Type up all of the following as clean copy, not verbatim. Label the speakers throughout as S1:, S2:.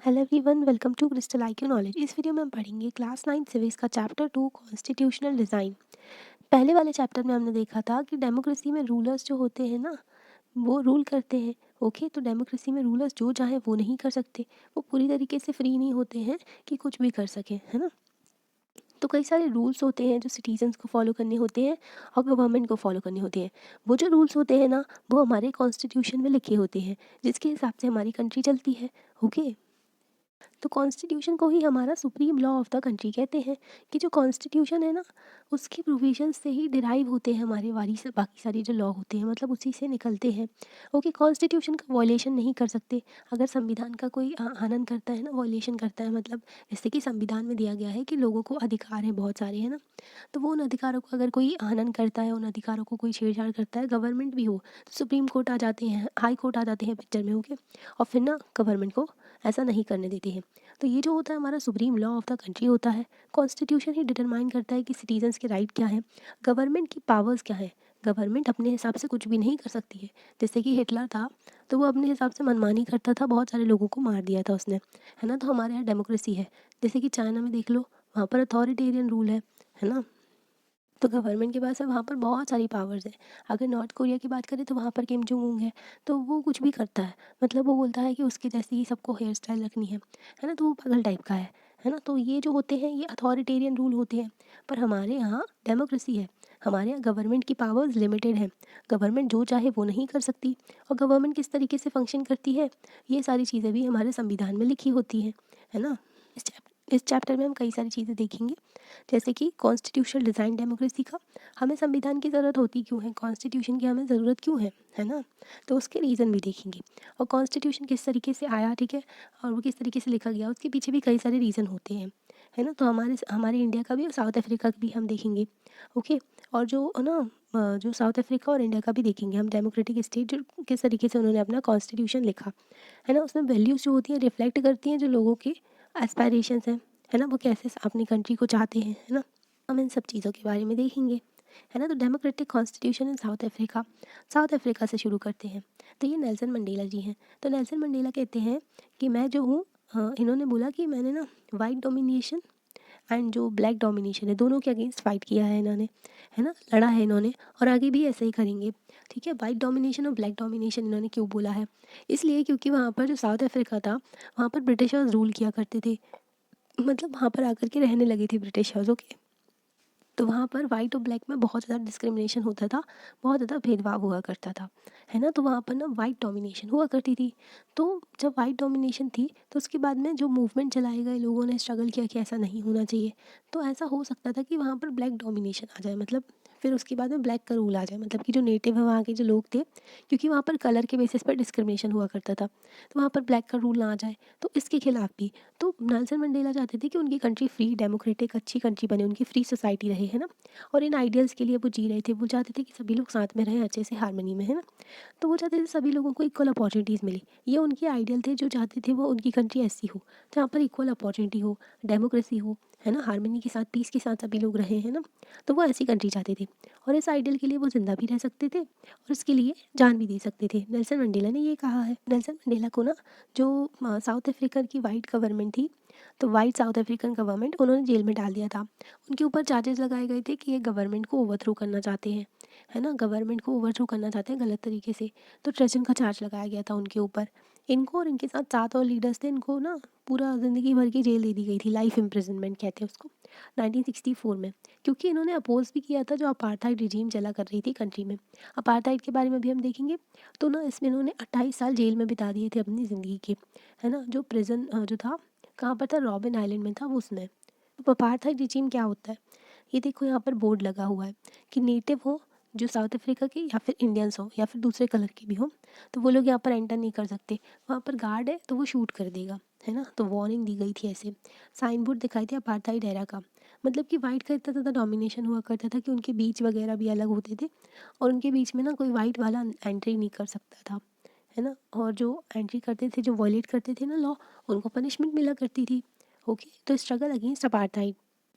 S1: Hello everyone, welcome to Crystal IQ knowledge. इस video में हम पढ़ेंगे क्लास 9 सिविक्स का चैप्टर 2 कॉन्स्टिट्यूशनल डिज़ाइन। पहले वाले चैप्टर में हमने देखा था कि डेमोक्रेसी में रूलर्स जो होते हैं ना, वो रूल करते हैं। ओके, तो डेमोक्रेसी में रूलर्स जो चाहे वो नहीं कर सकते, वो पूरी तरीके से फ्री नहीं होते हैं कि कुछ भी कर सकें, है ना। तो कई सारे रूल्स होते हैं जो सिटीजन्स को फॉलो करने होते हैं और गवर्नमेंट को फॉलो करने होते हैं। वो जो रूल्स होते हैं ना, वो हमारे कॉन्स्टिट्यूशन में लिखे होते हैं, जिसके हिसाब से हमारी कंट्री चलती है। ओके, तो कॉन्स्टिट्यूशन को ही हमारा supreme law of the country कहते हैं कि जो कॉन्स्टिट्यूशन है ना, उसके प्रोविजंस से ही डिराइव होते हैं हमारे वारी से बाकी सारी जो लॉ होते हैं, मतलब उसी से निकलते हैं। ओके, कॉन्स्टिट्यूशन का वॉयलेशन नहीं कर सकते। अगर संविधान का कोई हनन करता है ना, वॉयलेशन करता है, मतलब जैसे कि संविधान में दिया गया है कि लोगों को अधिकार है बहुत सारे, है ना। तो वो उन अधिकारों को अगर कोई हनन करता है, उन अधिकारों को कोई छेड़छाड़ करता है, गवर्नमेंट भी हो, तो सुप्रीम कोर्ट आ जाते हैं, हाई कोर्ट आ जाते हैं पिक्चर में। ओके, और फिर ना गवर्नमेंट को ऐसा नहीं करने देते हैं। तो ये जो होता है हमारा supreme law of the country होता है। कॉन्स्टिट्यूशन ही डिटरमाइन करता है कि सिटीजन्स के राइट क्या है, गवर्नमेंट की पावर्स क्या है। गवर्नमेंट अपने हिसाब से कुछ भी नहीं कर सकती है। जैसे कि हिटलर था, तो वो अपने हिसाब से मनमानी करता था, बहुत सारे लोगों को मार दिया था उसने, है ना। तो हमारे यहाँ डेमोक्रेसी है। जैसे कि चाइना में देख लो, वहाँ पर अथॉरिटेरियन रूल है ना। तो गवर्नमेंट के पास है, वहाँ पर बहुत सारी पावर्स है। अगर नॉर्थ कोरिया की बात करें तो वहाँ पर किम जोंग उंग है। तो वो कुछ भी करता है, मतलब वो बोलता है कि उसके जैसी ही सबको हेयर स्टाइल रखनी है ना। तो वो पागल टाइप का है ना। तो ये जो होते हैं ये अथॉरिटेरियन रूल होते हैं। पर हमारे यहाँ डेमोक्रेसी है। हमारे यहाँ गवर्नमेंट की पावर्स लिमिटेड है। गवर्नमेंट जो चाहे वो नहीं कर सकती। और गवर्नमेंट किस तरीके से फंक्शन करती है, ये सारी चीज़ें भी हमारे संविधान में लिखी होती हैं, है ना। इस चैप्टर में हम कई सारी चीज़ें देखेंगे, जैसे कि कॉन्स्टिट्यूशनल डिज़ाइन डेमोक्रेसी का। हमें संविधान की ज़रूरत होती क्यों है, कॉन्स्टिट्यूशन की हमें ज़रूरत क्यों है ना। तो उसके रीज़न भी देखेंगे। और कॉन्स्टिट्यूशन किस तरीके से आया, ठीक है, और वो किस तरीके से लिखा गया, उसके पीछे भी कई सारे रीज़न होते हैं, है ना। तो हमारे हमारे इंडिया का भी और साउथ अफ्रीका का भी हम देखेंगे। ओके, और जो ना जो साउथ अफ्रीका और इंडिया का भी देखेंगे हम, डेमोक्रेटिक स्टेट जो किस तरीके से उन्होंने अपना कॉन्स्टिट्यूशन लिखा, है ना। उसमें वैल्यूज़ जो होती हैं रिफ्लेक्ट करती हैं जो लोगों के एस्पायरेशंस हैं, है ना। वो कैसे अपनी कंट्री को चाहते हैं, है ना। हम इन सब चीज़ों के बारे में देखेंगे, है ना। तो democratic constitution in South Africa, south Africa से शुरू करते हैं। तो ये नेल्सन मंडेला जी हैं। तो नेल्सन मंडेला कहते हैं कि मैं जो हूँ, इन्होंने बोला कि मैंने ना वाइट डोमिनेशन एंड जो ब्लैक डोमिनेशन है, दोनों के अगेंस्ट फाइट किया है इन्होंने, है ना, लड़ा है इन्होंने, और आगे भी ऐसे ही करेंगे। ठीक है, वाइट डोमिनेशन और ब्लैक डोमिनेशन इन्होंने क्यों बोला है, इसलिए क्योंकि वहाँ पर जो साउथ अफ्रीका था, वहाँ पर ब्रिटिशर्स रूल किया करते थे, मतलब वहाँ पर आकर के रहने लगे थे ब्रिटिशर्स। ओके, तो वहाँ पर वाइट और ब्लैक में बहुत ज़्यादा डिस्क्रिमिनेशन होता था, बहुत ज़्यादा भेदभाव हुआ करता था, है ना। तो वहाँ पर ना वाइट डोमिनेशन हुआ करती थी। तो जब वाइट डोमिनेशन थी, तो उसके बाद में जो मूवमेंट चलाए गए, लोगों ने स्ट्रगल किया कि ऐसा नहीं होना चाहिए। तो ऐसा हो सकता था कि वहाँ पर ब्लैक डोमिनेशन आ जाए, मतलब फिर उसके बाद में ब्लैक का रूल आ जाए, मतलब कि जो नेटिव है वहाँ के जो लोग थे, क्योंकि वहाँ पर कलर के बेसिस पर डिस्क्रिमिनेशन हुआ करता था, तो वहाँ पर ब्लैक का रूल ना आ जाए। तो इसके खिलाफ भी तो नेल्सन मंडेला चाहते थे कि उनकी कंट्री फ्री, डेमोक्रेटिक, अच्छी कंट्री बने, उनकी फ्री सोसाइटी रहे, है ना। और इन आइडियल्स के लिए वो जी रहे थे। वो चाहते थे कि सभी लोग साथ में रहें अच्छे से हारमोनी में, है ना। तो वो चाहते थे सभी लोगों को इक्वल अपॉर्चुनिटीज़ मिले। ये उनके आइडियल थे, जो चाहते थे वो उनकी कंट्री ऐसी हो जहाँ पर इक्वल अपॉर्चुनिटी हो, डेमोक्रेसी हो, है ना, हारमोनी के साथ, पीस के साथ सभी लोग रहें, है ना। तो वो ऐसी कंट्री चाहते थे, और इस आइडियल के लिए वो जिंदा भी रह सकते थे और इसके लिए जान भी दे सकते थे। नेल्सन मंडेला ने ये कहा है। नेल्सन मंडेला को ना जो साउथ अफ्रीकन की वाइट गवर्नमेंट थी, तो वाइट साउथ अफ्रीकन गवर्नमेंट, उन्होंने जेल में डाल दिया था। उनके ऊपर चार्जेस लगाए गए थे कि ये गवर्नमेंट को ओवरथ्रो करना चाहते हैं, है ना, गवर्नमेंट को ओवरथ्रो करना चाहते हैं गलत तरीके से। तो ट्रेजन का चार्ज लगाया गया था उनके ऊपर। इनको और इनके साथ 7 और लीडर्स थे, इनको ना पूरा ज़िंदगी भर की जेल दे दी गई थी, लाइफ इम्प्रिजनमेंट कहते हैं उसको, 1964 में। क्योंकि इन्होंने अपोज भी किया था जो अपार्थाइड रिजीम चला कर रही थी कंट्री में। अपार्थाइड के बारे में भी हम देखेंगे। तो ना इसमें इन्होंने 28 साल जेल में बिता दिए थे अपनी ज़िंदगी के, है ना। जो प्रिजन जो था, कहाँ पर था, रॉबिन आइलैंड में था वो, उसमें। तो अपार्थाइड रिजीम क्या होता है, ये देखो यहाँ पर बोर्ड लगा हुआ है कि नेटिव हो जो साउथ अफ्रीका के, या फिर इंडियंस हो, या फिर दूसरे कलर के भी हो, तो वो लोग यहाँ पर एंटर नहीं कर सकते। वहाँ पर गार्ड है तो वो शूट कर देगा, है ना। तो वार्निंग दी गई थी, ऐसे साइन बोर्ड दिखाई थी अपार्थाइड एरा का। मतलब कि वाइट का इतना ज़्यादा डोमिनेशन हुआ करता था कि उनके बीच वगैरह भी अलग होते थे, और उनके बीच में ना कोई वाइट वाला एंट्री नहीं कर सकता था, है ना। और जो एंट्री करते थे, जो वॉयलेट करते थे ना लॉ, उनको पनिशमेंट मिला करती थी। ओके, तो स्ट्रगल अगेंस्ट अपार्थाइड।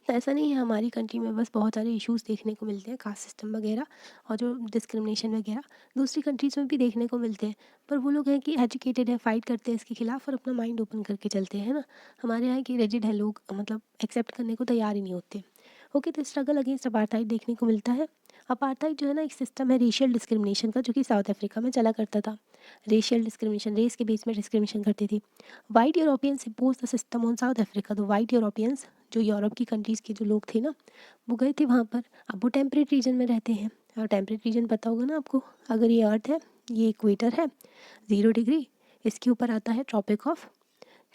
S1: तो ऐसा नहीं है, हमारी कंट्री में बस बहुत सारे इश्यूज़ देखने को मिलते हैं, कास्ट सिस्टम वगैरह और जो डिस्क्रिमिनेशन वगैरह दूसरी कंट्रीज़ में भी देखने को मिलते हैं। पर वो लोग हैं कि एजुकेटेड है, फाइट करते हैं इसके खिलाफ़ और अपना माइंड ओपन करके चलते हैं, है ना। हमारे यहाँ की रिजिड है लोग, मतलब एक्सेप्ट करने को तैयार ही नहीं होते। ओके, तो स्ट्रगल अगेंस्ट अपार्थाइड देखने को मिलता है। अपार्थाइड जो है ना, एक सिस्टम है रेशियल डिस्क्रिमिनेशन का, जो कि साउथ अफ्रीका में चला करता था। रेशियल डिस्क्रिमिनेशन, रेस के बेस में डिस्क्रिमिनेशन करती थी। White Europeans impose the system on south Africa. तो वाइट यूरोपियंस, जो यूरोप की कंट्रीज़ के जो लोग थे ना, वो गए थे वहाँ पर। अब वो टेम्परेट रीजन में रहते हैं, और टेम्परेट रीजन पता होगा ना आपको, अगर ये अर्थ है, ये इक्वेटर है 0 डिग्री, इसके ऊपर आता है ट्रॉपिक ऑफ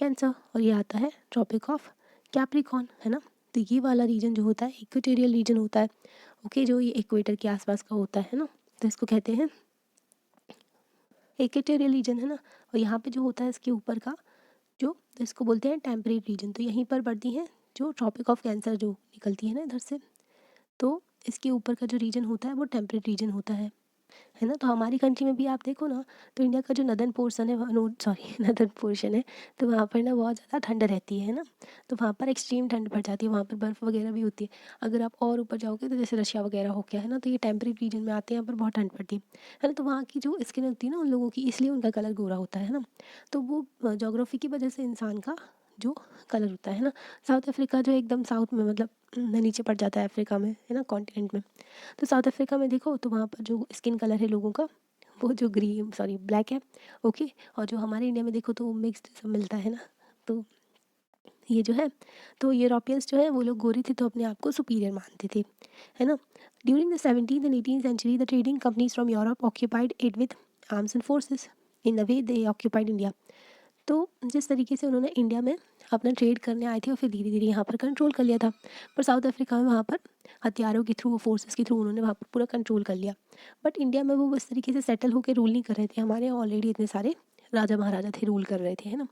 S1: कैंसर और ये आता है ट्रॉपिक ऑफ कैप्रिकॉर्न, है ना। तो ये वाला रीजन जो होता है इक्वेटोरियल रीजन होता है। ओके, जो ये इक्वेटर के आसपास का होता है ना, तो इसको कहते हैं इक्वेटोरियल रीजन, है ना। और यहाँ पे जो होता है इसके ऊपर का जो, तो इसको बोलते हैं टेम्परेट रीजन। तो यहीं पर बढ़ती हैं जो ट्रॉपिक ऑफ कैंसर जो निकलती है ना इधर से, तो इसके ऊपर का जो रीजन होता है वो टेम्परेट रीजन होता है ना। तो हमारी कंट्री में भी आप देखो ना, तो इंडिया का जो नदर्न पोर्शन है, सॉरी नदर्न पोर्शन है, तो वहाँ पर ना बहुत ज़्यादा ठंड रहती है ना। तो वहाँ पर एक्सट्रीम ठंड पड़ जाती है, वहाँ पर बर्फ़ वगैरह भी होती है। अगर आप और ऊपर जाओगे तो जैसे रशिया वगैरह हो गया, है ना, तो ये टेम्परेट रीजन में आते हैं, यहाँ पर बहुत ठंड पड़ती है ना। तो वहाँ की जो स्किन होती है ना उन लोगों की, इसलिए उनका कलर गोरा होता है ना। तो वो जोग्राफी की वजह से इंसान का जो कलर होता है ना, साउथ अफ्रीका जो एकदम साउथ में, मतलब नीचे पड़ जाता है अफ्रीका में, है ना, कॉन्टिनेंट में। तो साउथ अफ्रीका में देखो तो वहाँ पर जो स्किन कलर है लोगों का, वो जो ग्रीन सॉरी ब्लैक है। ओके, और जो हमारे इंडिया में देखो तो वो मिक्स्ड सब मिलता है ना। तो ये जो है, तो यूरोपियंस जो है वो लोग गोरे थे तो अपने आप को सुपीरियर मानते थे, है ना। During the 17th and 18th century the trading companies from Europe occupied it with arms and forces in the way they occupied India. तो जिस तरीके से उन्होंने इंडिया में अपना ट्रेड करने आए थे और फिर धीरे धीरे यहाँ पर कंट्रोल कर लिया था। पर साउथ अफ्रीका में वहाँ पर हथियारों के थ्रू, फोर्सेस के थ्रू उन्होंने वहाँ पर पूरा कंट्रोल कर लिया। बट इंडिया में वो इस तरीके से सेटल होकर रूल नहीं कर रहे थे, हमारे यहाँ ऑलरेडी इतने सारे राजा महाराजा थे, रूल कर रहे थे, है ना।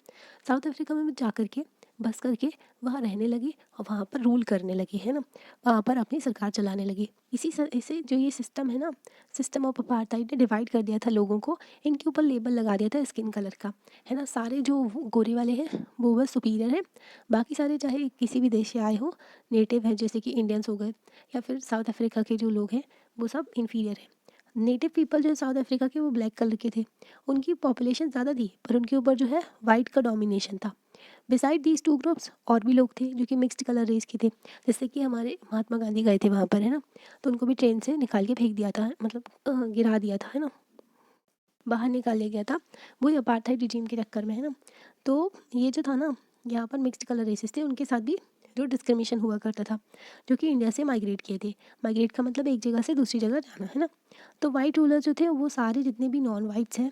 S1: साउथ अफ्रीका में जा करके बस करके वहाँ रहने लगे और वहाँ पर रूल करने लगे, है ना। वहाँ पर अपनी सरकार चलाने लगे। इसे जो ये सिस्टम है ना, सिस्टम ऑफ अपार्थाइड ने डिवाइड कर दिया था लोगों को, इनके ऊपर लेबल लगा दिया था स्किन कलर का, है ना। सारे जो गोरे वाले हैं वो बस सुपीरियर हैं, बाकी सारे चाहे किसी भी देश से आए हो, नेटिव हैं जैसे कि इंडियंस हो गए या फिर साउथ अफ्रीका के जो लोग हैं, वो सब इन्फीरियर हैं। नेटिव पीपल जो साउथ अफ्रीका के वो ब्लैक कलर के थे, उनकी पॉपुलेशन ज़्यादा थी पर उनके ऊपर जो है वाइट का डोमिनेशन था। बिसाइड दीज टू ग्रुप्स और भी लोग थे जो कि मिक्स्ड कलर रेस के थे, जैसे कि हमारे महात्मा गांधी गए थे वहाँ पर, है ना। तो उनको भी ट्रेन से निकाल के फेंक दिया था, मतलब गिरा दिया था, है ना, बाहर निकाल लिया गया था, वही अपार्थाइड रिजीम के चक्कर में, है ना। तो ये जो था ना, यहाँ पर मिक्स्ड कलर रेसेस थे, उनके साथ भी जो डिस्क्रिमिनेशन हुआ करता था, जो कि इंडिया से माइग्रेट किए थे। माइग्रेट का मतलब एक जगह से दूसरी जगह जाना, है ना। तो वाइट रूलर जो थे वो सारे जितने भी नॉन वाइट्स हैं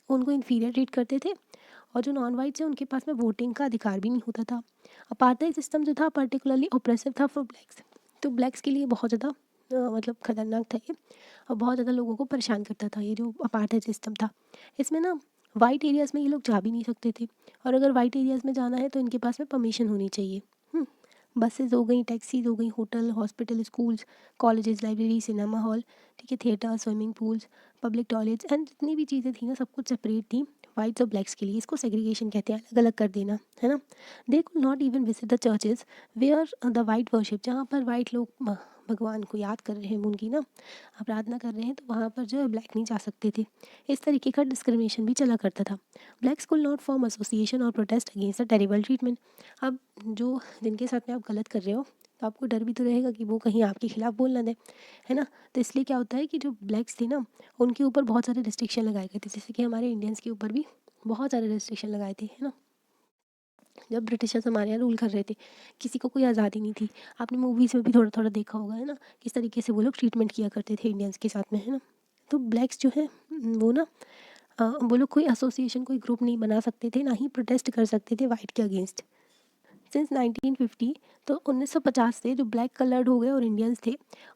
S1: उनको इन्फीरियर ट्रीट करते थे, और जो नॉन वाइट्स हैं उनके पास में वोटिंग का अधिकार भी नहीं होता था। अपार्थाइड सिस्टम जो था पर्टिकुलरली ऑप्रेसिव था फॉर ब्लैक्स। तो ब्लैक्स के लिए बहुत ज़्यादा मतलब खतरनाक था ये, और बहुत ज़्यादा लोगों को परेशान करता था ये जो अपार्थाइड सिस्टम था। इसमें ना वाइट एरियाज़ में ये लोग जा भी नहीं सकते थे, और अगर वाइट एरियाज़ में जाना है तो इनके पास में परमिशन होनी चाहिए। बसेस हो गई, टैक्सीज हो गई, hotel, hospital, schools, colleges, library, cinema hall, ठीक है, theatre, swimming pools, public toilets and जितनी भी चीज़ें थी ना सब कुछ सेपरेट थी वाइट्स और ब्लैक्स के लिए। इसको सेग्रीगेशन कहते हैं, अलग अलग कर देना, है ना। They could not even visit the churches where the white worship, जहाँ पर वाइट लोग भगवान को याद कर रहे हैं, उनकी ना प्रार्थना कर रहे हैं, तो वहाँ पर जो है ब्लैक नहीं जा सकते थे। इस तरीके का डिस्क्रिमिनेशन भी चला करता था। Blacks could not form association और protest against the terrible treatment. अब जो जिनके साथ में आप गलत कर रहे हो तो आपको डर भी तो रहेगा कि वो कहीं आपके खिलाफ बोल ना दे, है ना। तो इसलिए क्या होता है कि जो ब्लैक्स थे ना उनके ऊपर बहुत सारे रिस्ट्रिक्शन लगाए गए थे, जैसे कि हमारे इंडियंस के ऊपर भी बहुत सारे रिस्ट्रिक्शन लगाए थे, है ना। जब ब्रिटिशर्स हमारे यहाँ रूल कर रहे थे किसी को कोई आज़ादी नहीं थी। आपने मूवीज़ में भी थोड़ा थोड़ा देखा होगा, है ना, किस तरीके से वो लोग ट्रीटमेंट किया करते थे इंडियंस के साथ में, है ना। तो ब्लैक्स जो है वो ना वो लोग कोई एसोसिएशन, कोई ग्रुप नहीं बना सकते थे, ना ही प्रोटेस्ट कर सकते थे वाइट के अगेंस्ट। सिंस 1950, तो 1950 से जो ब्लैक कलर्ड हो गए और इंडियंस थे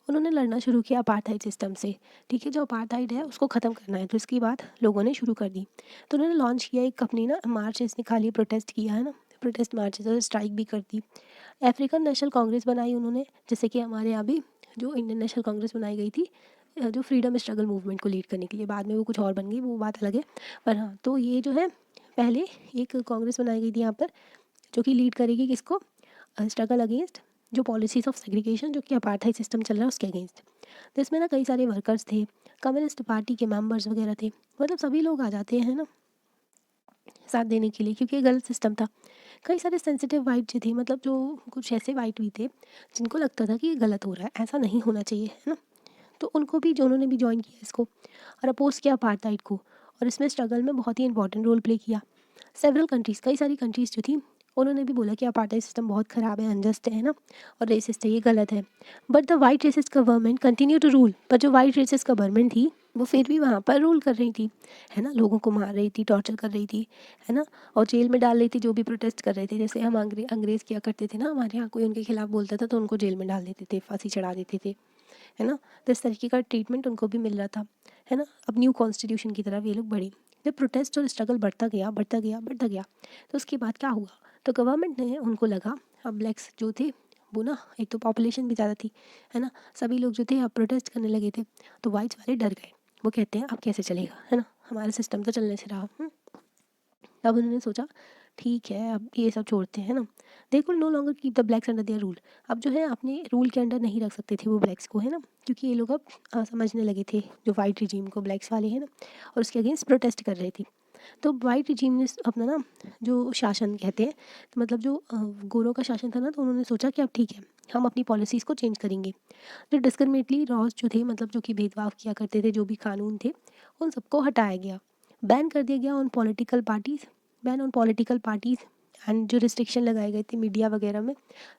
S1: उन्होंने लड़ना शुरू किया अपार्थाइड सिस्टम से। ठीक है, जो अपार्थाइड है उसको ख़त्म करना है, तो इसकी बात लोगों ने शुरू कर दी। तो उन्होंने लॉन्च किया एक अपनी ना मार्चेस निकाली, प्रोटेस्ट किया, है ना, प्रोटेस्ट मार्चेस, और स्ट्राइक भी कर दी। अफ्रीकन नेशनल कांग्रेस बनाई उन्होंने, जैसे कि हमारे यहाँ भी जो इंडियन नेशनल कांग्रेस बनाई गई थी जो फ्रीडम स्ट्रगल मूवमेंट को लीड करने के लिए, बाद में वो कुछ और बन गई, वो बात अलग है। पर हाँ, तो ये जो है पहले एक कांग्रेस बनाई गई थी यहाँ पर, जो कि लीड करेगी किसको, स्ट्रगल अगेंस्ट जो पॉलिसीज़ ऑफ सेग्रीगेशन जो कि अपार्थाइड सिस्टम चल रहा है उसके अगेंस्ट। तो इसमें ना कई सारे वर्कर्स थे, कम्युनिस्ट पार्टी के मेंबर्स वगैरह थे, मतलब सभी लोग आ जाते हैं ना साथ देने के लिए, क्योंकि ये गलत सिस्टम था। कई सारे सेंसिटिव वाइट जो थे, मतलब जो कुछ ऐसे वाइट भी थे जिनको लगता था कि ये गलत हो रहा है, ऐसा नहीं होना चाहिए, है ना। तो उनको भी, जो उन्होंने भी ज्वाइन किया इसको और अपोज किया अपार्थाइड को, और इसमें स्ट्रगल में बहुत ही इंपॉर्टेंट रोल प्ले किया। सेवरल कंट्रीज़, कई सारी कंट्रीज़ जो थी उन्होंने भी बोला कि अपार्थाइड सिस्टम बहुत ख़राब है, अनजस्ट है ना, और रेसिस्ट है, ये गलत है। But the white racist government continue to rule. पर जो वाइट रेसिस्ट गवर्नमेंट थी वो फिर भी वहाँ पर रूल कर रही थी, है ना, लोगों को मार रही थी, टॉर्चर कर रही थी, है ना, और जेल में डाल रही थी जो भी प्रोटेस्ट कर रहे थे। जैसे हम अंग्रेज़ किया करते थे ना, हमारे यहाँ कोई उनके खिलाफ बोलता था तो उनको जेल में डाल देते थे, फांसी चढ़ा देते थे, है ना। तो इस तरीके का ट्रीटमेंट उनको भी मिल रहा था, है ना। अब न्यू कॉन्स्टिट्यूशन की तरफ ये लोग बढ़े। जब प्रोटेस्ट और स्ट्रगल बढ़ता गया बढ़ता गया बढ़ता गया, तो उसके बाद क्या हुआ, तो गवर्नमेंट ने, उनको लगा अब ब्लैक्स जो थे वो ना, एक तो पॉपुलेशन भी ज़्यादा थी, है ना, सभी लोग जो थे अब प्रोटेस्ट करने लगे थे, तो वाइट्स वाले डर गए। वो कहते हैं अब कैसे चलेगा, है ना, हमारा सिस्टम तो चलने से रहा। तब उन्होंने सोचा ठीक है अब ये सब छोड़ते हैं ना, they could no longer keep the blacks under their rule. अब जो है अपने रूल के अंडर नहीं रख सकते थे वो ब्लैक्स को, है ना, क्योंकि ये लोग अब समझने लगे थे जो वाइट रिजीम को, ब्लैक्स वाले हैं ना, और उसके अगेंस्ट प्रोटेस्ट कर रहे थे। तो वाइट रिजीम ने अपना ना, जो शासन कहते हैं, तो मतलब जो गोरों का शासन था ना, तो उन्होंने सोचा कि अब ठीक है हम अपनी पॉलिसीज़ को चेंज करेंगे। जो डिस्क्रिमिनेटरी लॉज जो थे, मतलब जो कि भेदभाव किया करते थे, जो भी कानून थे उन सबको हटाया गया, बैन कर दिया गया on political parties, ban on political parties, and जो रिस्ट्रिक्शन लगाए गए थे मीडिया वगैरह में,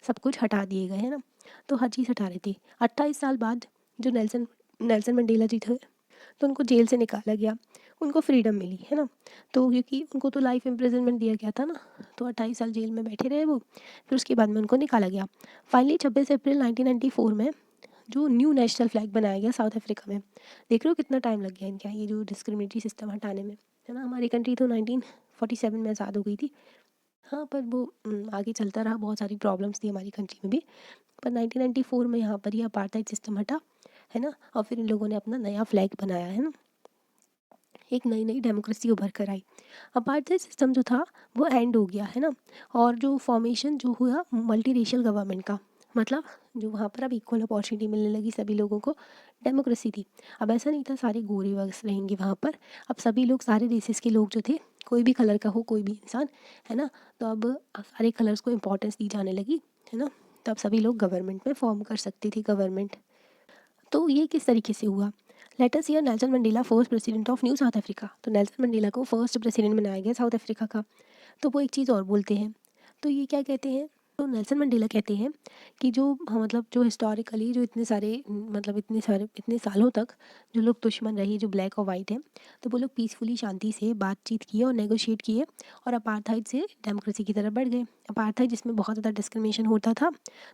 S1: सब कुछ हटा दिए गए, है ना। तो हर चीज़ हटा रहे थे। 28 साल बाद जो नेल्सन नेल्सन मंडेला जी थे, तो उनको जेल से निकाला गया, उनको फ्रीडम मिली, है ना। तो क्योंकि उनको तो लाइफ इम्प्रिजनमेंट दिया गया था ना, तो 28 साल जेल में बैठे रहे वो, फिर उसके बाद में उनको निकाला गया। फाइनली 26 अप्रैल 1994 में जो न्यू नेशनल फ्लैग बनाया गया साउथ अफ्रीका में। देख रहे हो कितना टाइम लग गया इनका ये जो डिस्क्रिमिनेटरी सिस्टम हटाने में, है ना। हमारी कंट्री तो 1947 में आज़ाद हो गई थी, हाँ, पर वो आगे चलता रहा, बहुत सारी प्रॉब्लम्स थी हमारी कंट्री में भी। पर 1994 में यहाँ पर ये अपार्थाइड सिस्टम हटा, है ना, और फिर इन लोगों ने अपना नया फ्लैग बनाया, है ना। एक नई नई डेमोक्रेसी उभर कर आई। अपार्थाइड सिस्टम जो था वो एंड हो गया, है ना, और जो फॉर्मेशन जो हुआ मल्टी रेशियल गवर्नमेंट का, मतलब जो वहाँ पर अब इक्वल अपॉर्चुनिटी मिलने लगी सभी लोगों को, डेमोक्रेसी थी। अब ऐसा नहीं था सारे गोरे बस रहेंगे वहाँ पर, अब सभी लोग, सारे रेसेस के लोग जो थे, कोई भी कलर का हो, कोई भी इंसान, है ना, तो अब सारे कलर्स को इम्पोर्टेंस दी जाने लगी, है ना। तो अब सभी लोग गवर्नमेंट में फॉर्म कर सकती थी गवर्नमेंट। तो ये किस तरीके से हुआ, let us here Nelson Mandela first president of new south Africa. तो नेल्सन मंडेला को फर्स्ट प्रेसिडेंट बनाया गया साउथ अफ्रीका का। तो वो एक चीज़ और बोलते हैं, तो ये क्या कहते हैं, तो नेल्सन मंडेला कहते हैं कि जो मतलब जो हिस्टोरिकली जो इतने सारे मतलब इतने सालों तक जो लोग दुश्मन रहे, जो ब्लैक और वाइट हैं, तो वो लोग पीसफुली शांति से बातचीत किए और नेगोशिएट किए और अपार्थाइड से डेमोक्रेसी की तरफ बढ़ गए। अपार्थाइड जिसमें बहुत ज़्यादा डिस्क्रिमिनेशन होता था,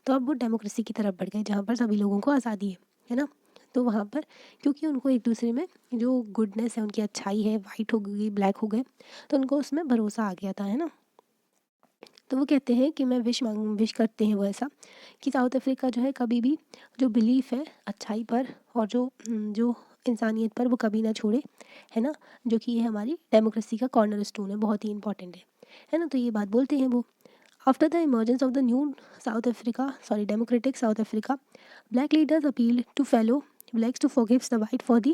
S1: तो अब वो डेमोक्रेसी की तरफ बढ़ गए जहाँ पर सभी लोगों को आज़ादी है ना। तो वहाँ पर क्योंकि उनको एक दूसरे में जो गुडनेस है, उनकी अच्छाई है, वाइट हो गई, ब्लैक हो गए, तो उनको उसमें भरोसा आ गया था, है ना। तो वो कहते हैं कि मैं विश करते हैं वो ऐसा कि साउथ अफ्रीका जो है कभी भी जो बिलीफ है अच्छाई पर और जो इंसानियत पर, वो कभी ना छोड़े, है ना, जो कि ये हमारी डेमोक्रेसी का कॉर्नर स्टोन है, बहुत ही इंपॉर्टेंट है ना। तो ये बात बोलते हैं वो। After the emergence of the new democratic South Africa, black leaders appeal to fellow blacks to forgive the white for the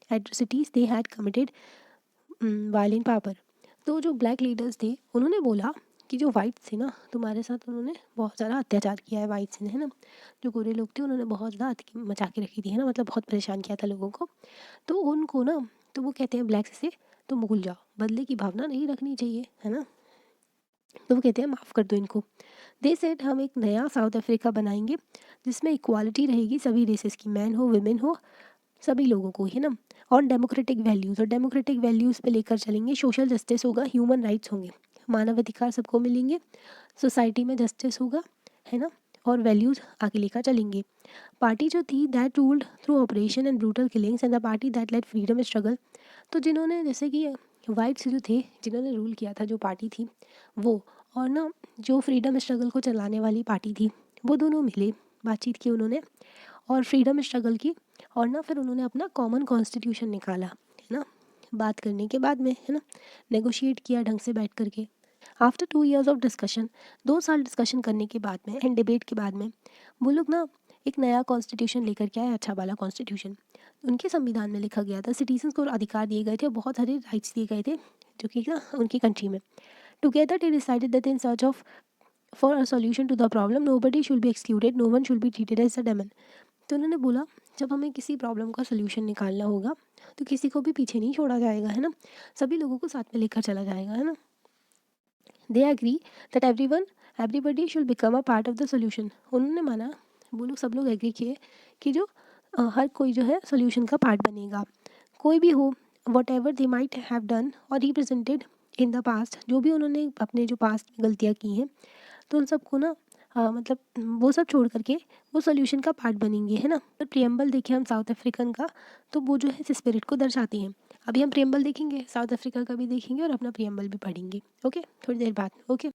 S1: atrocities they had committed while in power। तो जो ब्लैक लीडर्स थे उन्होंने बोला कि जो वाइट थे ना, तुम्हारे साथ उन्होंने बहुत ज़्यादा अत्याचार किया है वाइट्स ने, है ना। जो गोरे लोग थे उन्होंने बहुत ज़्यादा मचा के रखी थी, है ना, मतलब बहुत परेशान किया था लोगों को। तो उनको ना, तो वो कहते हैं ब्लैक्स से तुम भूल जाओ, बदले की भावना नहीं रखनी चाहिए, है ना। तो वो कहते हैं माफ़ कर दो इनको। दे सेड हम एक नया साउथ अफ्रीका बनाएंगे जिसमें इक्वालिटी रहेगी सभी रेसेस की, मैन हो वुमेन हो, सभी लोगों को, है ना। और डेमोक्रेटिक वैल्यूज़, और डेमोक्रेटिक वैल्यूज़ पे लेकर चलेंगे, सोशल जस्टिस होगा, ह्यूमन राइट्स होंगे, मानव अधिकार सबको मिलेंगे, सोसाइटी में जस्टिस होगा, है ना, और वैल्यूज़ आगे लेकर चलेंगे। पार्टी जो थी that ruled through operation and brutal killings and the party that led freedom struggle. तो जिन्होंने, जैसे कि वाइट्स जो थे जिन्होंने रूल किया था, जो पार्टी थी वो, और ना जो फ्रीडम स्ट्रगल को चलाने वाली पार्टी थी, वो दोनों मिले, बातचीत की उन्होंने और फ्रीडम स्ट्रगल की, और ना फिर उन्होंने अपना कॉमन कॉन्स्टिट्यूशन निकाला, है ना, बात करने के बाद में, है ना, नेगोशिएट किया ढंग से बैठ करके। आफ्टर 2 years ऑफ डिस्कशन, 2 साल डिस्कशन करने के बाद में एंड डिबेट के बाद में वो लोग ना एक नया कॉन्स्टिट्यूशन लेकर के आए, अच्छा वाला कॉन्स्टिट्यूशन। उनके संविधान में लिखा गया था, सिटीजन्स को अधिकार दिए गए थे और बहुत सारे राइट्स दिए गए थे जो कि ना उनकी कंट्री में। Together they decided that in search of for a solution to the problem nobody should be excluded, no one should be treated as a demon. तो उन्होंने बोला जब हमें किसी प्रॉब्लम का सोल्यूशन निकालना होगा तो किसी को भी पीछे नहीं छोड़ा जाएगा, है ना, सभी लोगों को साथ में लेकर चला जाएगा, है ना। They agree that everybody should become a part of the solution. उन्होंने माना, वो लोग सब लोग एग्री किए कि जो हर कोई जो है सोल्यूशन का पार्ट बनेगा, कोई भी हो, what ever they might have done और रिप्रेजेंटेड इन द पास्ट, जो भी उन्होंने अपने जो पास्ट में गलतियाँ की हैं, तो उन सबको ना मतलब वो सब छोड़ करके वो सोल्यूशन का पार्ट बनेंगे, है ना। तो प्रियम्बल देखिए हम साउथ अफ्रीकन का, तो वो जो है इस स्पिरिट को दर्शाती हैं। अभी हम प्रियम्बल देखेंगे, साउथ अफ्रीका का भी देखेंगे और अपना प्रियम्बल भी पढ़ेंगे, ओके, थोड़ी देर बाद, ओके।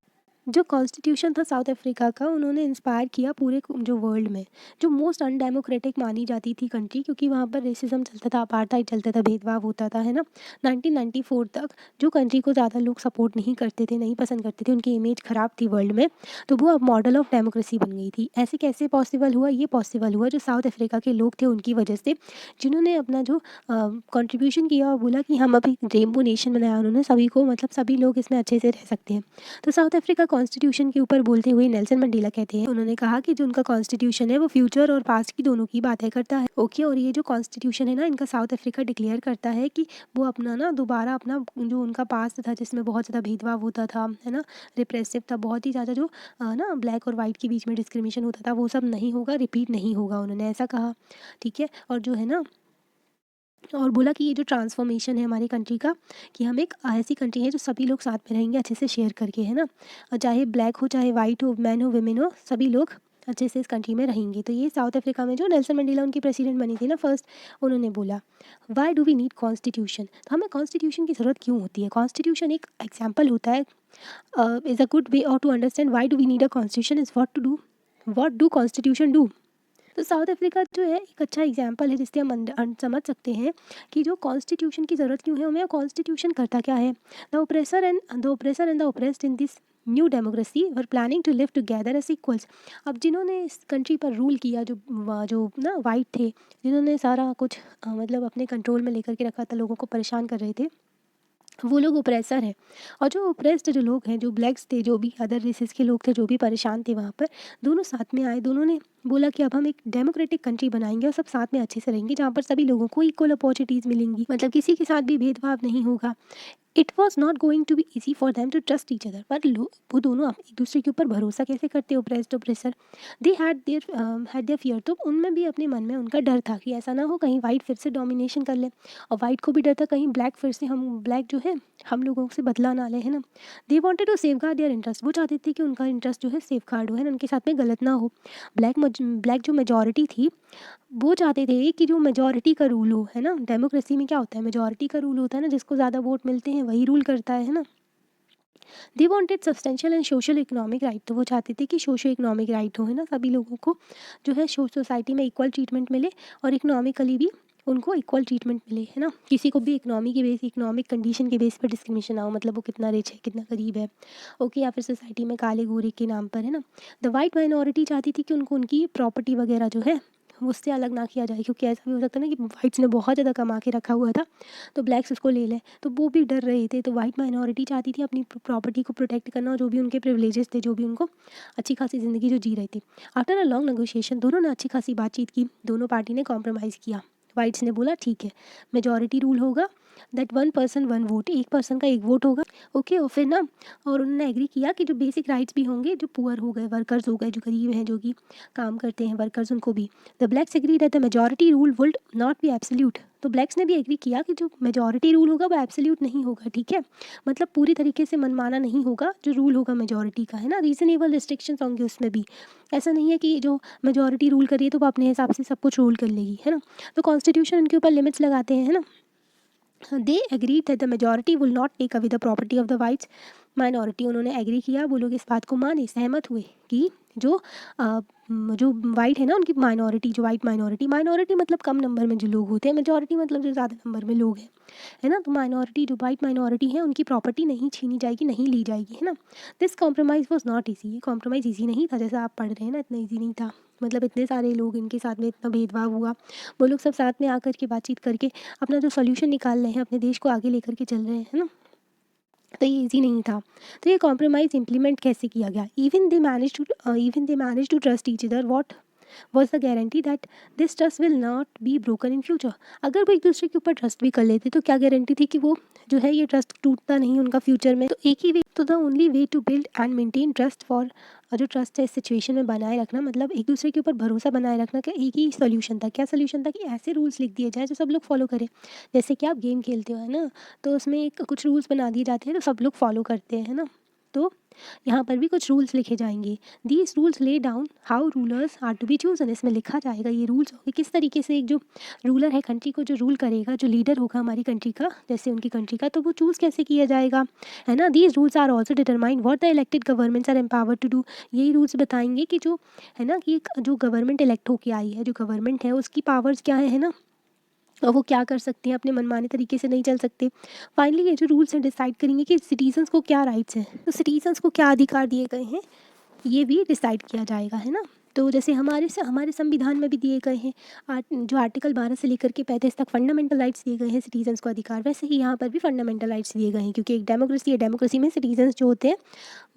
S1: जो कॉन्स्टिट्यूशन था साउथ अफ्रीका का, उन्होंने इंस्पायर किया पूरे जो वर्ल्ड में जो मोस्ट अनडेमोक्रेटिक मानी जाती थी कंट्री, क्योंकि वहाँ पर रेसिज्म चलता था, अपार्थाइड चलता था, भेदभाव होता था, है ना। 1994 तक जो कंट्री को ज़्यादा लोग सपोर्ट नहीं करते थे, नहीं पसंद करते थे, उनकी इमेज ख़राब थी वर्ल्ड में, तो वो अब मॉडल ऑफ डेमोक्रेसी बन गई थी। ऐसे कैसे पॉसिबल हुआ? ये पॉसिबल हुआ जो साउथ अफ्रीका के लोग थे उनकी वजह से, जिन्होंने अपना जो कंट्रीब्यूशन किया और बोला कि हम अभी रेनबो नेशन बनाया उन्होंने, सभी को, मतलब सभी लोग इसमें अच्छे से रह सकते हैं। तो साउथ अफ्रीका कॉन्स्टिट्यूशन के ऊपर बोलते हुए नेल्सन मंडेला कहते हैं, उन्होंने कहा कि जो उनका कॉन्स्टिट्यूशन है वो फ्यूचर और पास्ट की दोनों की बातें करता है, ओके। और ये जो कॉन्स्टिट्यूशन है ना इनका, साउथ अफ्रीका डिक्लेयर करता है कि वो अपना ना दोबारा अपना जो उनका पास्ट था जिसमें बहुत ज़्यादा भेदभाव होता था, है ना, रिप्रेसिव था, बहुत ही ज़्यादा जो ना ब्लैक और वाइट के बीच में डिस्क्रिमिनेशन होता था, वो सब नहीं होगा, रिपीट नहीं होगा, उन्होंने ऐसा कहा, ठीक है। और जो है ना, और बोला कि ये जो ट्रांसफॉर्मेशन है हमारी कंट्री का, कि हम एक ऐसी कंट्री है जो सभी लोग साथ में रहेंगे अच्छे से शेयर करके, है ना, और चाहे ब्लैक हो, चाहे वाइट हो, मैन हो, वेमेन हो, सभी लोग अच्छे से इस कंट्री में रहेंगे। तो ये साउथ अफ्रीका में जो नेल्सन मंडेला उनकी प्रेसिडेंट बनी थी ना फर्स्ट, उन्होंने बोला why do we need constitution, तो हमें कॉन्स्टिट्यूशन की ज़रूरत क्यों होती है। कॉन्स्टिट्यूशन एक एग्जाम्पल होता है, इज़ अ गुड वे और to understand why do we need a constitution is what do constitution do. तो साउथ अफ्रीका जो है एक अच्छा एग्जाम्पल है जिससे हम समझ सकते हैं कि जो कॉन्स्टिट्यूशन की ज़रूरत क्यों है हमें, कॉन्स्टिट्यूशन करता क्या है। The oppressor and the oppressed in this new democracy were planning to live together as equals. अब जिन्होंने इस कंट्री पर रूल किया, जो ना वाइट थे, जिन्होंने सारा कुछ मतलब अपने कंट्रोल में लेकर के रखा था, लोगों को परेशान कर रहे थे, वो लोग ओप्रेसर हैं। और जो ओप्रेस्ड जो लोग हैं, जो ब्लैक्स थे, जो भी अदर रेसेस के लोग थे, जो भी परेशान थे वहाँ पर, दोनों साथ में आए, दोनों ने बोला कि अब हम एक डेमोक्रेटिक कंट्री बनाएंगे और सब साथ में अच्छे से रहेंगे, जहाँ पर सभी लोगों को इक्वल अपॉर्चुनिटीज़ मिलेंगी, मतलब किसी के साथ भी भेदभाव नहीं होगा। It was not going to be easy for them to trust each other, पर वो दोनों एक दूसरे के ऊपर भरोसा कैसे करते, oppressed oppressor. They had there fear, तो उनमें भी अपने मन में उनका डर था कि ऐसा ना हो कहीं वाइट फिर से डोमिनेशन कर ले, और वाइट को भी डर था कहीं ब्लैक फिर से ब्लैक जो है हम लोगों से बदला ना ले, है ना। They wanted to safeguard their interest, वो चाहते थे कि उनका इंटरेस्ट जो है सेफ गार्ड हो, है ना, उनके साथ में गलत ना हो। ब्लैक जो मेजॉरिटी थी, वो चाहते थे कि जो मेजॉरिटी का रूल हो, है ना, डेमोक्रेसी में क्या होता है, मेजॉरिटी का रूल होता है ना, जिसको ज़्यादा वोट मिलते हैं वही रूल करता है ना। They wanted substantial and social economic right, तो वो चाहते थे कि सोशो इकोनॉमिक राइट हो, है ना, सभी लोगों को जो है सोसाइटी में इक्वल ट्रीटमेंट मिले और इकोनॉमिकली भी उनको इक्वल ट्रीटमेंट मिले, है ना, किसी को भी इकोनॉमिक कंडीशन के बेस पर डिस्क्रिमिनेशन ना हो, मतलब वो कितना रिच है, कितना गरीब है, ओके, या फिर सोसाइटी में काले गोरे के नाम पर, है ना। द वाइट माइनॉरिटी चाहती थी कि उनको उनकी प्रॉपर्टी वगैरह जो है उससे अलग ना किया जाए, क्योंकि ऐसा भी हो सकता है ना कि वाइट्स ने बहुत ज़्यादा कमा के रखा हुआ था तो ब्लैक्स उसको ले लें, तो वो भी डर रहे थे। तो वाइट माइनॉरिटी चाहती थी अपनी प्रॉपर्टी को प्रोटेक्ट करना, और जो भी उनके प्रिविलेजेस थे, जो भी उनको अच्छी खासी ज़िंदगी जो जी रहे थे। आफ्टर अ लॉन्ग नेगोशिएशन दोनों ने अच्छी खासी बातचीत की, दोनों पार्टी ने कॉम्प्रोमाइज़ किया। वाइट्स ने बोला ठीक है, मेजॉरिटी रूल होगा, दैट 1 पर्सन 1 वोट, एक पर्सन का एक वोट होगा, ओके। और फिर ना, और उन्होंने एग्री किया कि जो बेसिक राइट्स भी होंगे, जो पुअर हो गए, वर्कर्स हो गए, जो गरीब हैं, जो कि काम करते हैं वर्कर्स, उनको भी। The blacks agree that the majority rule would not be absolute, तो ब्लैक्स ने भी एग्री किया कि जो मेजॉरिटी रूल होगा वो एब्सोल्यूट नहीं होगा, ठीक है, मतलब पूरी तरीके से मनमाना नहीं होगा जो रूल होगा मेजॉरिटी का, है ना, रीजनेबल रिस्ट्रिक्शंस होंगे उसमें भी। ऐसा नहीं है कि जो मेजॉरिटी रूल कर रही है तो वो अपने हिसाब से सब कुछ रूल कर लेगी, है ना। तो कॉन्स्टिट्यूशन उनके ऊपर लिमिट्स लगाते हैं, है ना। They agree that the majority will not take away the property of the whites minority, उन्होंने एग्री किया, वो लोग इस बात को माने, सहमत हुए कि जो जो वाइट है ना उनकी माइनॉरिटी, जो वाइट माइनॉरिटी मतलब कम नंबर में जो लोग होते हैं, मेजॉरिटी मतलब जो ज़्यादा नंबर में लोग हैं, है ना। तो माइनॉरिटी, जो वाइट माइनॉरिटी है, उनकी प्रॉपर्टी नहीं छीनी जाएगी, नहीं ली जाएगी, है ना। This compromise was not easy, ये कॉम्प्रोमाइज़ ईजी नहीं था, जैसा आप पढ़ रहे हैं ना, इतना ईजी नहीं था। मतलब इतने सारे लोग, इनके साथ में इतना भेदभाव हुआ, वो लोग सब साथ में आकर के बातचीत करके अपना जो सोल्यूशन निकाल रहे हैं, अपने देश को आगे लेकर के चल रहे हैं, है ना। तो ये ईजी नहीं था। तो ये कॉम्प्रोमाइज़ इम्प्लीमेंट कैसे किया गया? Even they manage to trust each other, what was the guarantee that this trust will not be broken in future. अगर वो एक दूसरे के ऊपर ट्रस्ट भी कर लेते तो क्या गारंटी थी कि वो जो है ये ट्रस्ट टूटता नहीं उनका फ्यूचर में। तो एक ही वे, तो the only way to build and maintain trust for, जो ट्रस्ट है इस सिचुएशन में बनाए रखना, मतलब एक दूसरे के ऊपर भरोसा बनाए रखना का एक ही सोल्यूशन था। क्या सोल्यूशन था? कि ऐसे रूल्स लिख दिए जाए जो सब लोग फॉलो करें। जैसे कि आप गेम खेलते हो, है ना, तो उसमें एक कुछ रूल्स बना दिए जाते हैं तो सब लोग फॉलो करते हैं, है ना। तो यहाँ पर भी कुछ रूल्स लिखे जाएंगे। These rules lay down how rulers are to be chosen, इसमें लिखा जाएगा ये रूल्स होंगे किस तरीके से एक जो रूलर है कंट्री को, जो रूल करेगा, जो लीडर होगा हमारी कंट्री का, जैसे उनकी कंट्री का, तो वो चूज़ कैसे किया जाएगा, है ना। These rules are also determine what the elected governments are empowered to do, यही रूल्स बताएंगे कि जो है ना, कि जो गवर्नमेंट इलेक्ट होके आई है, जो गवर्नमेंट है उसकी पावर्स क्या है ना, और वो क्या कर सकते हैं, अपने मनमाने तरीके से नहीं चल सकते। फाइनली ये जो रूल्स हैं डिसाइड करेंगे कि सिटीजन्स को क्या राइट्स हैं, तो सिटीजन्स को क्या अधिकार दिए गए हैं, ये भी डिसाइड किया जाएगा, है ना। तो जैसे हमारे संविधान में भी दिए गए हैं, जो आर्टिकल 12 से लेकर के 35 तक फंडामेंटल राइट्स दिए गए हैं सिटीजन्स को अधिकार, वैसे ही यहाँ पर भी फंडामेंटल राइट्स दिए गए हैं, क्योंकि एक डेमोक्रेसी है, डेमोक्रेसी में सिटीजन्स जो होते हैं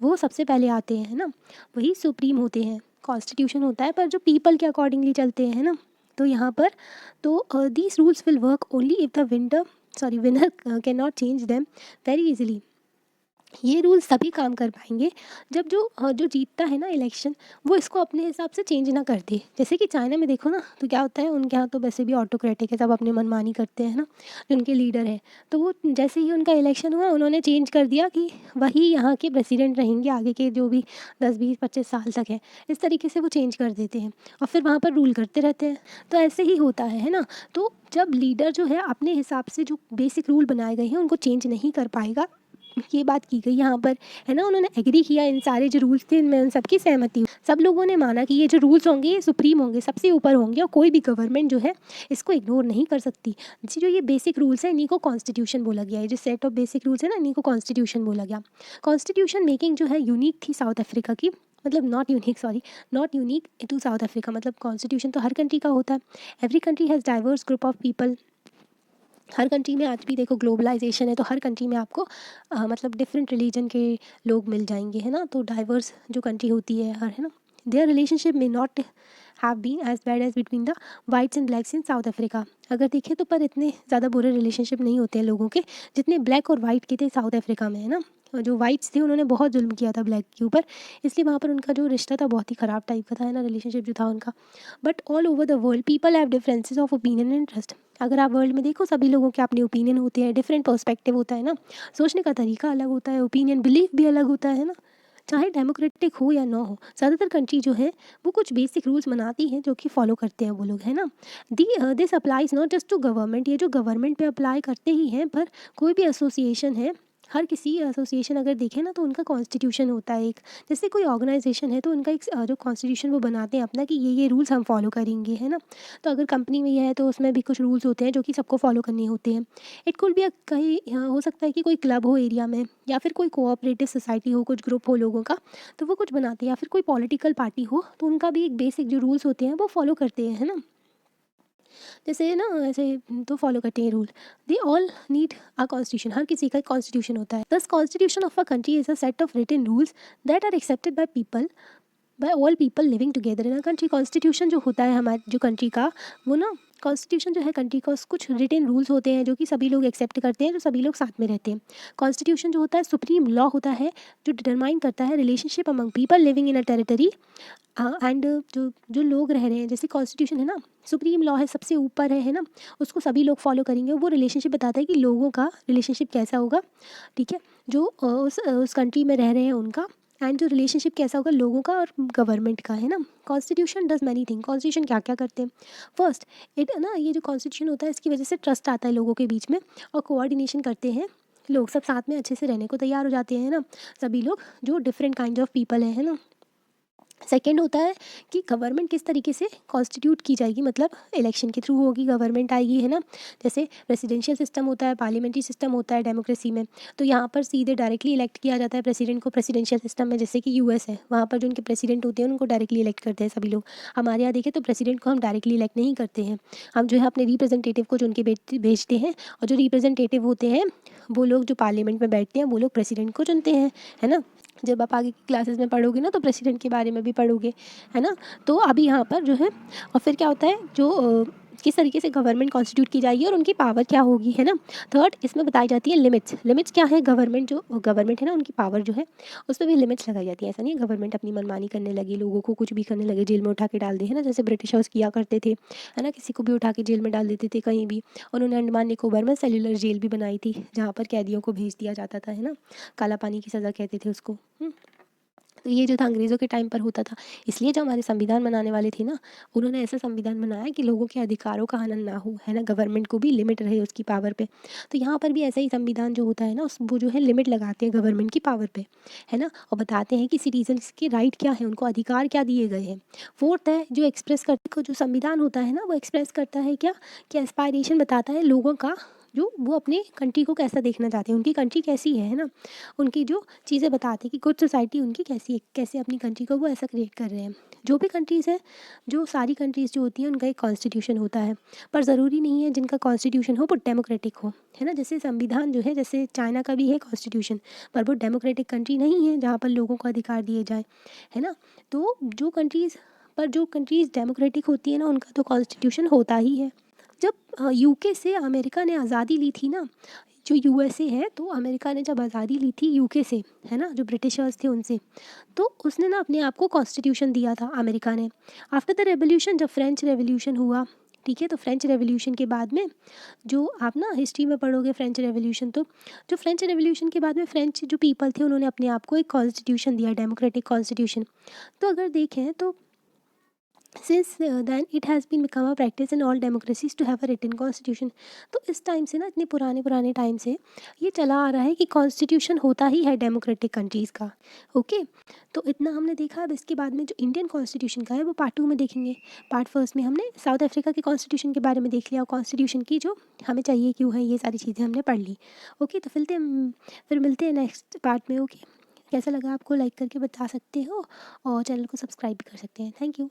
S1: वो सबसे पहले आते हैं, है ना, वही सुप्रीम होते हैं। कॉन्स्टिट्यूशन होता है पर जो पीपल के अकॉर्डिंगली चलते हैं, है ना। तो यहाँ पर तो these rules will work only if the winner can not change them very easily. ये रूल्स तभी काम कर पाएंगे जब जो जीतता है ना इलेक्शन, वो इसको अपने हिसाब से चेंज ना कर दे। जैसे कि चाइना में देखो ना, तो क्या होता है, उनके यहाँ तो वैसे भी ऑटोक्रेटिक है, सब अपने मनमानी करते हैं ना, जो उनके लीडर है। तो वो जैसे ही उनका इलेक्शन हुआ, उन्होंने चेंज कर दिया कि वही यहाँ के प्रेसिडेंट रहेंगे आगे के जो भी 10 20 25 साल तक है। इस तरीके से वो चेंज कर देते हैं और फिर वहाँ पर रूल करते रहते हैं। तो ऐसे ही होता है ना। तो जब लीडर जो है अपने हिसाब से जो बेसिक रूल बनाए गए हैं उनको चेंज नहीं कर पाएगा, ये बात की गई यहाँ पर, है ना। उन्होंने एग्री किया, इन सारे जो रूल्स थे इनमें उन सबकी सहमति हुई। सब लोगों ने माना कि ये जो रूल्स होंगे ये सुप्रीम होंगे, सबसे ऊपर होंगे, और कोई भी गवर्नमेंट जो है इसको इग्नोर नहीं कर सकती। जो ये बेसिक रूल्स हैं इन्हीं को कॉन्स्टिट्यूशन बोला गया है, जो सेट ऑफ बेसिक रूल्स है ना, इन्हीं को कॉन्स्टिट्यूशन बोला गया। कॉन्स्टिट्यूशन मेकिंग जो है यूनिक थी साउथ अफ्रीका की, मतलब not unique to South Africa. मतलब कॉन्स्टिट्यूशन तो हर कंट्री का होता है। Every country has diverse group of people. हर कंट्री में आज भी देखो ग्लोबलाइजेशन है, तो हर कंट्री में आपको मतलब डिफरेंट रिलीजन के लोग मिल जाएंगे, है ना। तो डाइवर्स जो कंट्री होती है हर, है ना, देयर रिलेशनशिप में not have been as bad as between the whites and blacks in South Africa. अगर देखें तो पर इतने ज़्यादा बुरे रिलेशनशिप नहीं होते हैं लोगों के जितने ब्लैक और वाइट के थे साउथ अफ्रीका में, है ना। और जो वाइट्स थे उन्होंने बहुत जुल्म किया था ब्लैक के ऊपर, इसलिए वहाँ पर उनका जो रिश्ता था बहुत ही ख़राब टाइप का था, है ना, रिलेशनशिप जो था उनका। But all over the world people have differences of opinion and interest. अगर आप वर्ल्ड में देखो सभी लोगों के अपने ओपिनियन होते हैं, डिफरेंट पर्सपेक्टिव होता है ना, सोचने का तरीका अलग होता है, ओपिनियन बिलीफ भी अलग होता है ना। चाहे डेमोक्रेटिक हो या ना हो, ज़्यादातर कंट्री जो है वो कुछ बेसिक रूल्स बनाती हैं जो कि फॉलो करते हैं वो लोग, है ना। This applies not just to government, ये जो गवर्नमेंट पे अप्लाई करते ही हैं, पर कोई भी एसोसिएशन है, हर किसी एसोसिएशन अगर देखें ना तो उनका कॉन्स्टिट्यूशन होता है एक। जैसे कोई ऑर्गेनाइजेशन है तो उनका एक जो कॉन्स्टिट्यूशन वो बनाते हैं अपना कि ये रूल्स हम फॉलो करेंगे, है ना। तो अगर कंपनी में ये है तो उसमें भी कुछ रूल्स होते हैं जो कि सबको फॉलो करने होते हैं। इट कुड बी कहीं हो सकता है कि कोई क्लब हो एरिया में, या फिर कोई कोऑपरेटिव सोसाइटी हो, कुछ ग्रुप हो लोगों का, तो वो कुछ बनाते हैं, या फिर कोई पॉलिटिकल पार्टी हो तो उनका भी एक बेसिक जो रूल्स होते हैं वो फॉलो करते हैं, है ना। जैसे ना ऐसे तो फॉलो करते हैं rule. They all need a constitution, हर किसी का कॉन्स्टिट्यूशन होता है। Thus constitution of a country is a set of written rules that are accepted by all people living together in a country. Constitution जो होता है हमारे जो कंट्री का, वो ना कॉन्स्टिट्यूशन जो है कंट्री का, कुछ रिटन रूल्स होते हैं जो कि सभी लोग एक्सेप्ट करते हैं, जो सभी लोग साथ में रहते हैं। कॉन्स्टिट्यूशन जो होता है सुप्रीम लॉ होता है, जो डिटरमाइन करता है relationship among people living in a territory. And जो जो लोग रह रहे हैं, जैसे कॉन्स्टिट्यूशन है ना, सुप्रीम लॉ है, सबसे ऊपर है ना, उसको सभी लोग फॉलो करेंगे। वो रिलेशनशिप बताता है कि लोगों का रिलेशनशिप कैसा होगा, ठीक है, जो उस कंट्री में रह रहे हैं उनका, एंड जो रिलेशनशिप कैसा होगा लोगों का और गवर्नमेंट का, है ना। Constitution does many thing, constitution क्या क्या करते हैं। फर्स्ट, इट ना, ये जो कॉन्स्टिट्यूशन होता है इसकी वजह से ट्रस्ट आता है लोगों के बीच में, और कोऑर्डिनेशन करते हैं लोग, सब साथ में अच्छे से रहने को तैयार हो जाते हैं ना, सभी लोग जो डिफरेंट काइंड ऑफ पीपल है ना। सेकंड होता है कि गवर्नमेंट किस तरीके से कॉन्स्टिट्यूट की जाएगी, मतलब इलेक्शन के थ्रू होगी गवर्नमेंट आएगी, है ना। जैसे प्रेसिडेंशियल सिस्टम होता है, पार्लियामेंट्री सिस्टम होता है डेमोक्रेसी में, तो यहाँ पर सीधे डायरेक्टली इलेक्ट किया जाता है प्रेसिडेंट को। प्रेसिडेंशियल सिस्टम में जैसे कि यूएस है, वहाँ पर जो उनके प्रेसिडेंट होते हैं उनको डायरेक्टली इलेक्ट करते हैं सभी लोग। हमारे यहाँ देखें तो प्रेसिडेंट को हम डायरेक्टली इलेक्ट नहीं करते हैं, हम जो है अपने रिप्रेजेंटेटिव को चुन के भेजते हैं, और जो रिप्रेजेंटेटिव होते हैं वो लोग जो पार्लियामेंट में बैठते हैं वो लोग प्रेसिडेंट को चुनते हैं, है ना। जब आप आगे की क्लासेस में पढ़ोगे ना तो प्रेसिडेंट के बारे में भी पढ़ोगे, है ना। तो अभी यहाँ पर जो है, और फिर क्या होता है जो किस तरीके से गवर्नमेंट कॉन्स्टिट्यूट की जाएगी और उनकी पावर क्या होगी, है ना। थर्ड, इसमें बताई जाती है लिमिट्स। लिमिट्स क्या है, गवर्नमेंट जो गवर्नमेंट है ना उनकी पावर जो है उस पर भी लिमिट्स लगाई जाती है। ऐसा नहीं है गवर्नमेंट अपनी मनमानी करने लगी, लोगों को कुछ भी करने लगे, जेल में उठा के डाल दे, है ना, जैसे ब्रिटिशर्स किया करते थे, है ना, किसी को भी उठा के जेल में डाल देते थे कहीं भी। उन्होंने अंडमान निकोबार में सेल्युलर जेल भी बनाई थी जहाँ पर कैदियों को भेज दिया जाता था, है ना, काला पानी की सज़ा कहते थे उसको। तो ये जो था अंग्रेज़ों के टाइम पर होता था। इसलिए जो हमारे संविधान बनाने वाले थे ना, उन्होंने ऐसा संविधान बनाया कि लोगों के अधिकारों का हनन ना हो, है ना, गवर्नमेंट को भी लिमिट रहे उसकी पावर पे। तो यहाँ पर भी ऐसा ही संविधान जो होता है ना उस वो जो है लिमिट लगाते हैं गवर्नमेंट की पावर पे, है ना, और बताते हैं कि सिटीजन्स के राइट क्या है, उनको अधिकार क्या दिए गए हैं। फोर्थ है जो एक्सप्रेस करते को जो संविधान होता है ना वो एक्सप्रेस करता है क्या, कि एस्पायरेशन बताता है लोगों का, जो वो अपने कंट्री को कैसा देखना चाहते हैं, उनकी कंट्री कैसी है ना, उनकी जो चीज़ें बताते हैं कि गुड सोसाइटी उनकी कैसी है, कैसे अपनी कंट्री को वो ऐसा क्रिएट कर रहे हैं। जो भी कंट्रीज़ हैं, जो सारी कंट्रीज़ जो होती हैं उनका एक कॉन्स्टिट्यूशन होता है, पर ज़रूरी नहीं है जिनका कॉन्स्टिट्यूशन हो वो डेमोक्रेटिक हो, है ना। जैसे संविधान जो है, जैसे चाइना का भी है कॉन्स्टिट्यूशन, पर वो डेमोक्रेटिक कंट्री नहीं है जहाँ पर लोगों को अधिकार दिए जाए, है ना। तो जो कंट्रीज़ डेमोक्रेटिक होती है ना उनका तो कॉन्स्टिट्यूशन होता ही है। जब यूके से अमेरिका ने आज़ादी ली थी ना, जो यूएसए है, तो अमेरिका ने जब आज़ादी ली थी यूके से, है ना, जो ब्रिटिशर्स थे उनसे, तो उसने ना अपने आप को कॉन्स्टिट्यूशन दिया था अमेरिका ने। आफ्टर द रेवोल्यूशन, जब फ्रेंच रेवोल्यूशन हुआ, ठीक है, तो फ्रेंच रेवोल्यूशन के बाद में जो आप ना हिस्ट्री में पढ़ोगे फ्रेंच रेवोल्यूशन, तो जो फ्रेंच रेवोल्यूशन के बाद में फ्रेंच जो पीपल थे उन्होंने अपने आप को एक कॉन्स्टिट्यूशन दिया, डेमोक्रेटिक कॉन्स्टिट्यूशन। तो अगर देखें तो since then it has been become a practice in all democracies to have a written constitution. तो इस टाइम से ना, इतने पुराने पुराने टाइम से ये चला आ रहा है कि कॉन्स्टिट्यूशन होता ही है डेमोक्रेटिक कंट्रीज़ का। ओके, तो इतना हमने देखा। अब इसके बाद में जो इंडियन कॉन्स्टिट्यूशन का है वो पार्ट 2 में देखेंगे। पार्ट फर्स्ट में हमने साउथ अफ्रीका के कॉन्स्टिट्यूशन के बारे में देख लिया, और कॉन्स्टिट्यूशन की जो हमें चाहिए क्यों है, ये सारी चीज़ें हमने पढ़ ली। ओके, तो फिर मिलते हैं नेक्स्ट पार्ट में। ओके, कैसा लगा आपको, लाइक करके बता सकते हो, और चैनल को सब्सक्राइब भी कर सकते हैं। Thank you.